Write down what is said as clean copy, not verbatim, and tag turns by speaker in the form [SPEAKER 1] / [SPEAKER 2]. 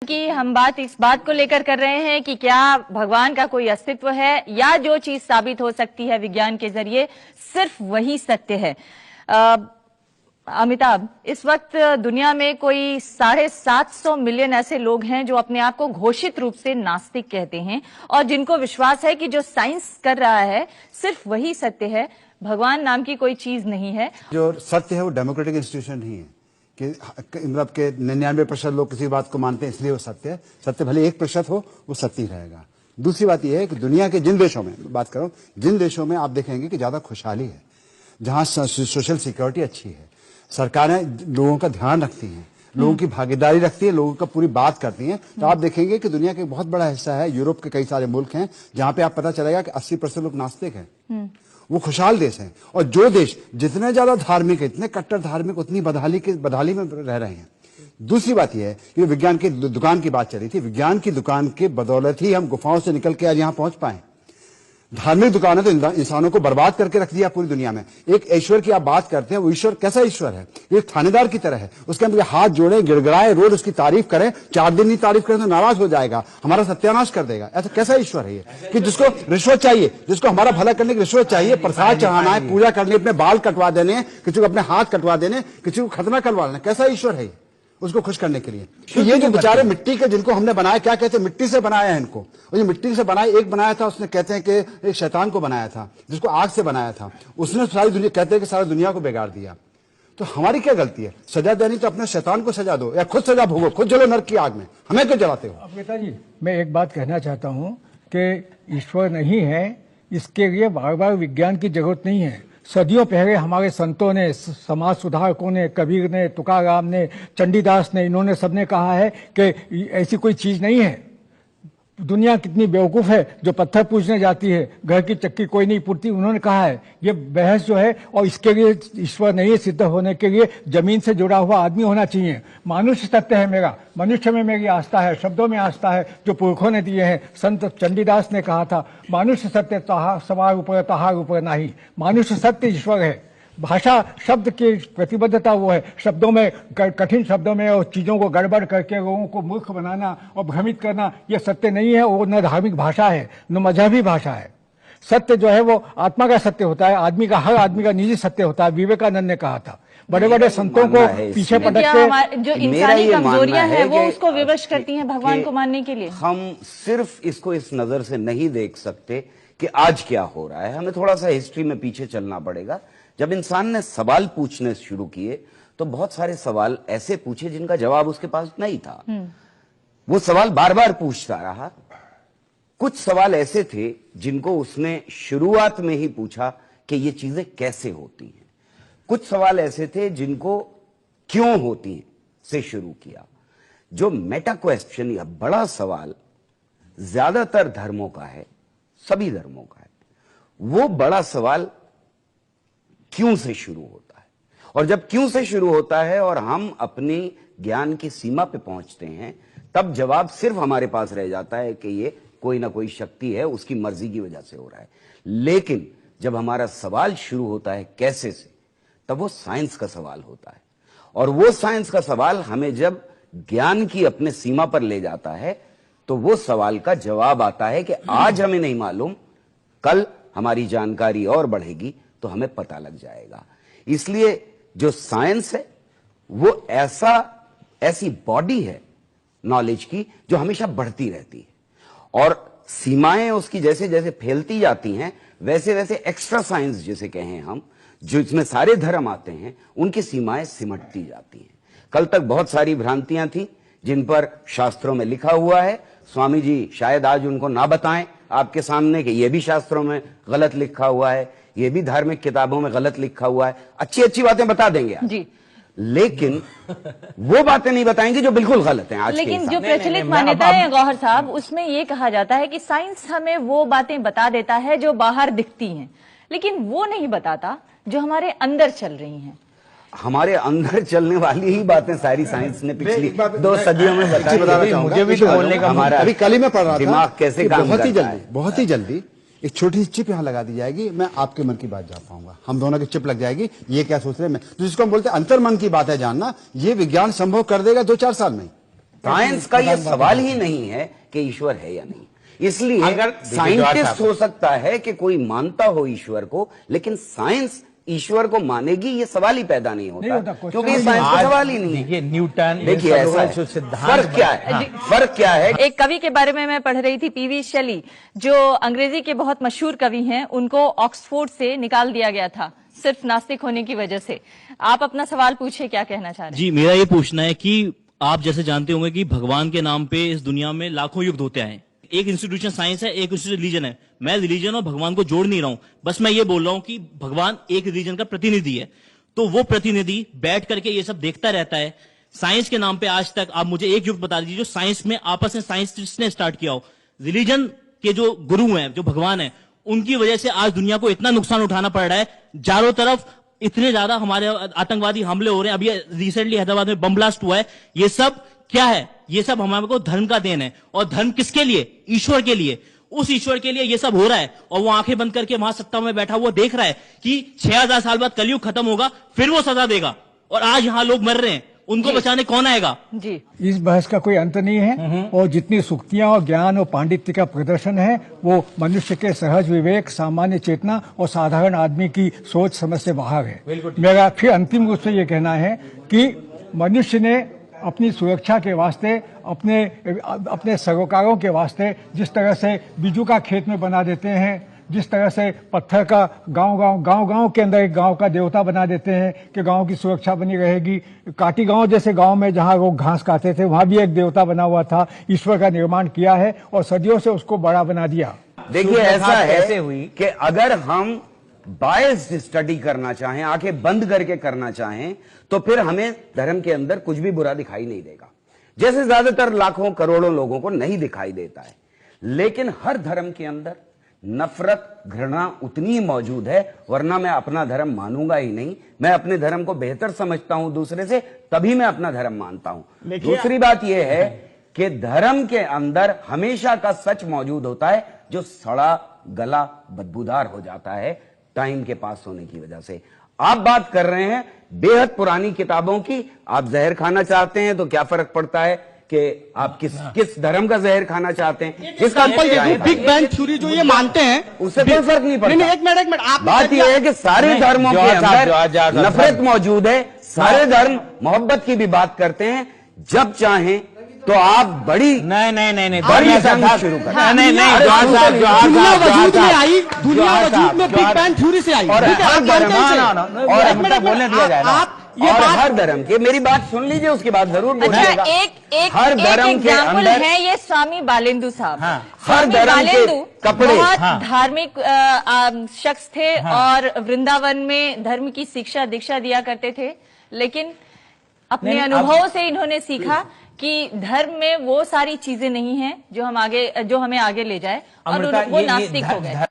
[SPEAKER 1] कि हम बात इस बात को लेकर कर रहे हैं कि क्या भगवान का कोई अस्तित्व है या जो चीज साबित हो सकती है विज्ञान के जरिए सिर्फ वही सत्य है। अमिताभ, इस वक्त दुनिया में कोई 750 मिलियन ऐसे लोग हैं जो अपने आप को घोषित रूप से नास्तिक कहते हैं और जिनको विश्वास है कि जो साइंस कर रहा है सिर्फ वही सत्य है, भगवान नाम की कोई चीज नहीं है।
[SPEAKER 2] जो सत्य है वो डेमोक्रेटिक इंस्टीट्यूशन नहीं है कि मतलब के 99% लोग किसी बात को मानते हैं इसलिए वो सत्य है। सत्य भले 1% हो वो सत्य ही रहेगा। दूसरी बात यह है कि दुनिया के जिन देशों में बात करो, जिन देशों में आप देखेंगे कि ज्यादा खुशहाली है, जहां सोशल सिक्योरिटी अच्छी है, सरकारें लोगों का ध्यान रखती हैं, लोगों की भागीदारी रखती है, लोगों का पूरी बात करती हैं, तो आप देखेंगे कि दुनिया का एक बहुत बड़ा हिस्सा है, यूरोप के कई सारे मुल्क हैं जहां पे आप पता चलेगा कि 80% लोग नास्तिक हैं। वो खुशहाल देश हैं। और जो देश जितने ज्यादा धार्मिक है, इतने कट्टर धार्मिक, उतनी बदहाली में रह रहे हैं। दूसरी बात यह है कि विज्ञान की दुकान की बात चली थी, विज्ञान की दुकान के बदौलत ही हम गुफाओं से निकल के आज यहां पहुंच पाए। धार्मिक दुकानें तो इंसानों को बर्बाद करके रख दिया पूरी दुनिया में। एक ईश्वर की आप बात करते हैं, वो ईश्वर कैसा ईश्वर है? एक थानेदार की तरह है, उसके हम हाथ जोड़े, गिड़गिड़ाए, रोज उसकी तारीफ करें, 4 दिन नहीं तारीफ करें तो नाराज हो जाएगा, हमारा सत्यानाश कर देगा। ऐसा कैसा ईश्वर है ये कि जिसको रिश्वत चाहिए, जिसको हमारा भला करने की रिश्वत चाहिए, प्रसाद चढ़ाना है, पूजा करनी, अपने बाल कटवा देने, किसी को अपने हाथ कटवा देने, किसी को खतना करवा लेना, कैसा ईश्वर है उसको खुश करने के लिए? तो ये जो बेचारे मिट्टी के जिनको हमने बनाया, क्या कहते हैं, मिट्टी से बनाया है इनको, और ये मिट्टी से बनाया, एक बनाया था उसने, कहते हैं कि एक शैतान को बनाया था जिसको आग से बनाया था, उसने सारी दुनिया, कहते हैं कि सारी दुनिया को बिगाड़ दिया। तो हमारी क्या गलती है? सजा देनी तो अपने शैतान को सजा दो या खुद सजा भोगो, खुद जलो नरक की आग में, हमें क्यों जलाते हो?
[SPEAKER 3] अमिता जी, मैं एक बात कहना चाहता हूँ कि ईश्वर नहीं है, इसके लिए बार बार विज्ञान की जरूरत नहीं है। सदियों पहले हमारे संतों ने, समाज सुधारकों ने, कबीर ने, तुकाराम ने, चंडीदास ने, इन्होंने सबने कहा है कि ऐसी कोई चीज नहीं है। दुनिया कितनी बेवकूफ है जो पत्थर पूजने जाती है, घर की चक्की कोई नहीं पूछती। उन्होंने कहा है ये बहस जो है, और इसके लिए ईश्वर नहीं सिद्ध होने के लिए जमीन से जुड़ा हुआ आदमी होना चाहिए। मानुष्य सत्य है मेरा, मनुष्य में मेरी आस्था है, शब्दों में आस्था है जो पुरखों ने दिए हैं। संत चंडीदास ने कहा था, मानुष्य सत्य सवार ऊपर तहार ऊपर नहीं। मानुष्य सत्य ईश्वर है। भाषा शब्द की प्रतिबद्धता वो है, शब्दों में, कठिन शब्दों में और चीजों को गड़बड़ करके लोगों को मूर्ख बनाना और भ्रमित करना, ये सत्य नहीं है। वो न धार्मिक भाषा है न मजहबी भाषा है। सत्य जो है वो आत्मा का सत्य होता है, आदमी का, हर आदमी का निजी सत्य होता है। विवेकानंद ने कहा था, बड़े बड़े संतों को पीछे पटक के
[SPEAKER 1] जो इंसानी कमजोरियां हैं वो उसको विवश करती हैं भगवान को मानने के लिए।
[SPEAKER 4] हम सिर्फ इसको इस नजर से नहीं देख सकते कि आज क्या हो रहा है, हमें थोड़ा सा हिस्ट्री में पीछे चलना पड़ेगा। जब इंसान ने सवाल पूछने शुरू किए तो बहुत सारे सवाल ऐसे पूछे जिनका जवाब उसके पास नहीं था। वो सवाल बार बार पूछता रहा। कुछ सवाल ऐसे थे जिनको उसने शुरुआत में ही पूछा कि ये चीजें कैसे होती हैं। कुछ सवाल ऐसे थे जिनको क्यों होती हैं से शुरू किया। जो मेटा क्वेश्चन या बड़ा सवाल ज्यादातर धर्मों का है, सभी धर्मों का है, वो बड़ा सवाल क्यों से शुरू होता है। और जब क्यों से शुरू होता है और हम अपनी ज्ञान की सीमा पे पहुंचते हैं, तब जवाब सिर्फ हमारे पास रह जाता है कि ये कोई ना कोई शक्ति है, उसकी मर्जी की वजह से हो रहा है। लेकिन जब हमारा सवाल शुरू होता है कैसे से, तब वो साइंस का सवाल होता है। और वो साइंस का सवाल हमें जब ज्ञान की अपने सीमा पर ले जाता है, तो वो सवाल का जवाब आता है कि आज हमें नहीं मालूम, कल हमारी जानकारी और बढ़ेगी तो हमें पता लग जाएगा। इसलिए जो साइंस है वो ऐसी बॉडी है नॉलेज की जो हमेशा बढ़ती रहती है, और सीमाएं उसकी जैसे जैसे फैलती जाती हैं, वैसे वैसे एक्स्ट्रा साइंस जिसे कहें हम, जो इसमें सारे धर्म आते हैं, उनकी सीमाएं सिमटती जाती हैं। कल तक बहुत सारी भ्रांतियां थी जिन पर शास्त्रों में लिखा हुआ है। स्वामी जी शायद आज उनको ना बताएं आपके सामने कि यह भी शास्त्रों में गलत लिखा हुआ है, ये भी धार्मिक किताबों में गलत लिखा हुआ है। अच्छी अच्छी बातें बता देंगे जी, लेकिन वो बातें नहीं बताएंगे जो बिल्कुल गलत हैं आज।
[SPEAKER 1] लेकिन जो प्रचलित मान्यताएं हैं गौहर साहब, उसमें ये कहा जाता है कि साइंस हमें वो बातें बता देता है जो बाहर दिखती हैं, लेकिन वो नहीं बताता जो हमारे अंदर चल रही हैं।
[SPEAKER 4] हमारे अंदर चलने वाली ही बातें सारी साइंस ने पिछली 2 सदियों में बताई।
[SPEAKER 2] मुझे भी तो बोलने का हमारा अभी कल ही में पढ़ रहा था,
[SPEAKER 4] दिमाग कैसे काम करता है।
[SPEAKER 2] बहुत ही जल्दी एक छोटी सी चिप यहाँ लगा दी जाएगी, मैं आपके मन की बात जान पाऊंगा, हम दोनों की चिप लग जाएगी, ये क्या सोच रहे हैं मैं, तो जिसको हम बोलते हैं अंतर मन की बात है जानना, ये विज्ञान संभव कर देगा 2-4 साल में।
[SPEAKER 4] साइंस का ये सवाल ही नहीं है कि ईश्वर है या नहीं। इसलिए
[SPEAKER 5] अगर
[SPEAKER 4] साइंटिस्ट हो सकता है कि कोई मानता हो ईश्वर को, लेकिन साइंस ईश्वर को मानेगी ये सवाल ही पैदा नहीं होता, क्योंकि साइंस का सवाल ही नहीं है।
[SPEAKER 5] देखिए न्यूटन,
[SPEAKER 4] देखिए ऐसा है। फर्क क्या है? फर्क क्या है?
[SPEAKER 1] एक कवि के बारे में मैं पढ़ रही थी, पीवी शैली, जो अंग्रेजी के बहुत मशहूर कवि हैं, उनको ऑक्सफोर्ड से निकाल दिया गया था सिर्फ नास्तिक होने की वजह से। आप अपना सवाल पूछिए, क्या कहना चाह रहे हैं?
[SPEAKER 6] जी, मेरा ये पूछना है कि आप जैसे जानते होंगे कि भगवान के नाम पे इस दुनिया में लाखों युद्ध होते हैं। एक इंस्टीट्यूशन साइंस है, एक इंस्टीट्यूशन रिलीजन है। मैं रिलीजन और भगवान को जोड़ नहीं रहा हूं, बस मैं ये बोल रहा हूं कि भगवान एक रिलीजन का प्रतिनिधि है, तो वो प्रतिनिधि बैठ करके ये सब देखता रहता है। साइंस के नाम पे आज तक आप मुझे एक युग बता दीजिए जो साइंस में आपस में साइंटिस्ट ने स्टार्ट किया हो। रिलीजन के जो गुरु हैं, जो भगवान है, उनकी वजह से आज दुनिया को इतना नुकसान उठाना पड़ रहा है। चारों तरफ इतने ज्यादा हमारे आतंकवादी हमले हो रहे हैं। अभी रिसेंटली हैदराबाद में बम ब्लास्ट हुआ है। ये सब क्या है? ये सब हमारे को धर्म का देन है। और धर्म किसके लिए? ईश्वर के लिए। उस ईश्वर के लिए ये सब हो रहा है, और वो आंखें बंद करके वहां सत्ता में बैठा हुआ देख रहा है कि 6000 साल बाद कलयुग खत्म होगा, फिर वो सजा देगा। और आज यहां लोग मर रहे हैं, उनको बचाने कौन आएगा?
[SPEAKER 1] जी,
[SPEAKER 3] इस बहस का कोई अंत नहीं है, और जितनी सुक्तियां और ज्ञान और पांडित्य का प्रदर्शन है वो मनुष्य के सहज विवेक, सामान्य चेतना और साधारण आदमी की सोच समझ से बाहर है। मेरा फिर अंतिम रूप से ये कहना है कि मनुष्य ने अपनी सुरक्षा के वास्ते, अपने सरोकारों के वास्ते जिस तरह से बीजू का खेत में बना देते हैं, जिस तरह से पत्थर का गांव के अंदर एक गांव का देवता बना देते हैं कि गांव की सुरक्षा बनी रहेगी। काटी गांव जैसे गांव में जहां लोग घास खाते थे, वहां भी एक देवता बना हुआ था। ईश्वर का निर्माण किया है और सदियों से उसको बड़ा बना दिया।
[SPEAKER 4] देखिए ऐसा है कि अगर हम बायस्ड स्टडी करना चाहें, आंखें बंद करके करना चाहें, तो फिर हमें धर्म के अंदर कुछ भी बुरा दिखाई नहीं देगा, जैसे ज्यादातर लाखों करोड़ों लोगों को नहीं दिखाई देता है। लेकिन हर धर्म के अंदर नफरत, घृणा उतनी ही मौजूद है, वरना मैं अपना धर्म मानूंगा ही नहीं। मैं अपने धर्म को बेहतर समझता हूं दूसरे से, तभी मैं अपना धर्म मानता हूं। दूसरी बात यह है कि धर्म के अंदर हमेशा का सच मौजूद होता है, जो सड़ा गला बदबूदार हो जाता है टाइम के पास होने की वजह से। आप बात कर रहे हैं बेहद पुरानी किताबों की। आप जहर खाना चाहते हैं तो क्या फर्क पड़ता है कि आप किस धर्म का जहर खाना चाहते हैं? किसका?
[SPEAKER 7] बिग बैंग थ्योरी जो ये मानते हैं,
[SPEAKER 4] उससे कोई फर्क नहीं पड़ता।
[SPEAKER 7] नहीं, एक मिनट आप
[SPEAKER 4] बात यह है कि सारे धर्मों के अंदर नफरत मौजूद है। सारे धर्म मोहब्बत की भी बात करते हैं। जब चाहें तो आप बड़ी बड़ी जंग शुरू करें।
[SPEAKER 7] दुनिया वजूद में आई, दुनिया वजूद में बिग बैंग थ्योरी से आई।
[SPEAKER 4] और हर धर्म
[SPEAKER 5] बोलने दिया जाएगा।
[SPEAKER 4] और हर धर्म के, मेरी बात सुन लीजिए, उसके बाद जरूर बोलिएगा।
[SPEAKER 1] एक
[SPEAKER 4] हर धर्म के
[SPEAKER 1] एग्जाम्पल
[SPEAKER 4] अंदर
[SPEAKER 1] है ये स्वामी बालेंदु साहब।
[SPEAKER 4] हर धर्म के कपड़े,
[SPEAKER 1] बहुत धार्मिक शख्स थे और वृंदावन में धर्म की शिक्षा दीक्षा दिया करते थे, लेकिन अपने अनुभव से इन्होंने सीखा कि धर्म में वो सारी चीजें नहीं हैं जो हमें आगे ले जाए, और वो नास्तिक हो गए।